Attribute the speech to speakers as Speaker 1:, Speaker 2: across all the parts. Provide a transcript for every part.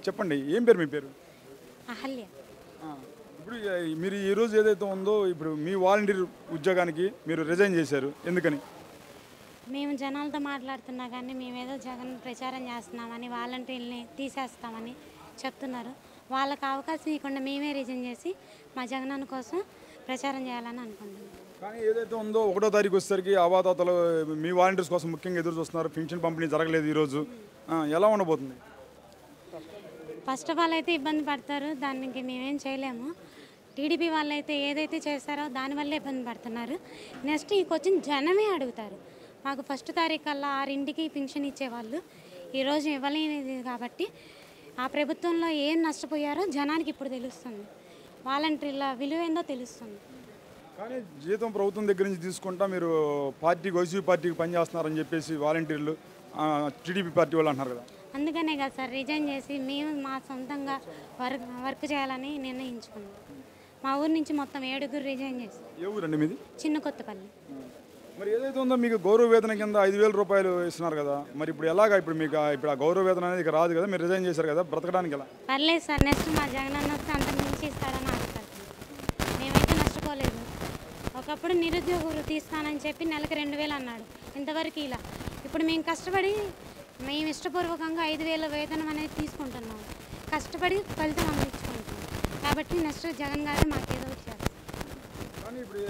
Speaker 1: చెప్పండి ఏం పేరు మీ పేరు?
Speaker 2: అహల్య.
Speaker 1: ఇప్పుడు మీరు ఈరోజు ఏదైతే ఉందో ఇప్పుడు మీ వాలంటీర్ ఉద్యోగానికి మీరు రిజైన్ చేశారు ఎందుకని?
Speaker 2: మేము జనాలతో మాట్లాడుతున్నా కానీ మేమేదో జగన్ ప్రచారం చేస్తున్నామని వాలంటీర్ని తీసేస్తామని చెప్తున్నారు. వాళ్ళకి అవకాశం ఇవ్వకుండా మేమే రిజైన్ చేసి మా జగనన్న కోసం ప్రచారం చేయాలని అనుకుంటున్నాం.
Speaker 1: కానీ ఏదైతే ఉందో 1వ తారీఖు వచ్చేసరికి అవాతాతలు మీ వాలంటీర్స్ కోసం ముఖ్యంగా ఎదురు చూస్తున్నారు. పెన్షన్ పంపిణీ జరగలేదు ఈరోజు, ఎలా ఉండబోతుంది?
Speaker 2: ఫస్ట్ ఆఫ్ ఆల్ అయితే ఇబ్బంది పడతారు, దానికి మేమేం చేయలేము. టీడీపీ వాళ్ళు అయితే ఏదైతే చేస్తారో దానివల్లే ఇబ్బంది పడుతున్నారు. నెక్స్ట్ ఇంకొచ్చిన జనమే అడుగుతారు. మాకు 1వ తారీఖు కల్లా 6ంటికి పింఛన్ ఇచ్చేవాళ్ళు ఈరోజు ఇవ్వలేనిది కాబట్టి ఆ ప్రభుత్వంలో ఏం నష్టపోయారో జనానికి ఇప్పుడు తెలుస్తుంది. వాలంటీర్ల విలువ ఏందో తెలుస్తుంది.
Speaker 1: కానీ జీతం ప్రభుత్వం దగ్గర నుంచి తీసుకుంటా మీరు పార్టీకి వైసీపీ పార్టీకి పనిచేస్తున్నారని చెప్పేసి వాలంటీర్లు టీడీపీ పార్టీ వాళ్ళు అంటున్నారు కదా.
Speaker 2: అందుకనే కదా సార్ రిజైన్ చేసి మేము మా సొంతంగా వర్క్ చేయాలని నిర్ణయించుకున్నాం. మా ఊరు నుంచి మొత్తం 7గురు రిజైన్ చేసి.
Speaker 1: ఏ ఊరండి మీది?
Speaker 2: చిన్న కొత్తపల్లి.
Speaker 1: మరి ఏదైతే ఉందో మీకు గౌరవ వేతన కింద 5,000 రూపాయలు ఇస్తున్నారు కదా, మరి ఇప్పుడు ఎలాగా? ఇప్పుడు మీకు ఇప్పుడు ఆ గౌరవ వేతన అనేది ఇక రాదు కదా, మీరు రిజైన్ చేశారు కదా, బ్రతకడానికి ఎలా?
Speaker 2: పర్లేదు సార్, నెక్స్ట్ మా జగనన్న వస్తే అంత మించి ఇస్తారని ఆశపడుతుంది. మేమైతే నష్టపోలేదు. ఒకప్పుడు నిరుద్యోగ వృత్తి ఇస్తానని చెప్పి నెలకు 2,000 అన్నాడు, ఇంతవరకు ఇలా. ఇప్పుడు మేము కష్టపడి మేము ఇష్టపూర్వకంగా 5,000 వేతనం అనేది తీసుకుంటున్నాం. కష్టపడి ఫలితం అందించుకుంటాం కాబట్టి నెక్స్ట్ జగన్ గారే మాకు ఏదో ఒకటి చేస్తారు.
Speaker 1: కానీ ఇప్పుడు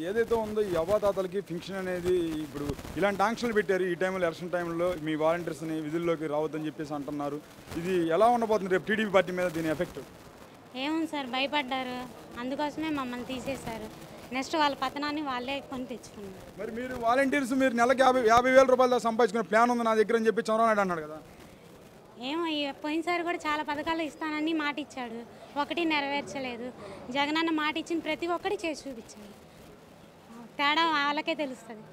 Speaker 1: ఏదైతే ఉందో ఈ అవాతాతలకి ఫింక్షన్ అనేది ఇప్పుడు ఇలాంటి ఆంక్షలు పెట్టారు. ఈ టైంలో ఎలక్షన్ టైంలో మీ వాలంటీర్స్ని విధుల్లోకి రావద్దని చెప్పేసి అంటున్నారు. ఇది ఎలా ఉండబోతుంది రేపు టీడీపీ పార్టీ మీద దీని ఎఫెక్ట్?
Speaker 2: ఏముంది సార్, భయపడ్డారు, అందుకోసమే మమ్మల్ని తీసేశారు. నెక్స్ట్ వాళ్ళ పతనాన్ని వాళ్ళే కొని తెచ్చుకున్నారు.
Speaker 1: మరి మీరు వాలంటీర్స్ మీరు నెలకి 50,000 రూపాయల దాకా సంపాదించుకునే ప్లాన్ ఉంది నా దగ్గర అని చెప్పి చంద్రబాబు నాయుడు అన్నాడు కదా.
Speaker 2: ఏమో పోయినసారి కూడా చాలా పథకాలు ఇస్తానని మాట ఇచ్చాడు, ఒకటి నెరవేర్చలేదు. జగనన్న మాట ఇచ్చిన ప్రతి ఒక్కటి చేసి చూపించాడు. తేడా వాళ్ళకే తెలుస్తుంది.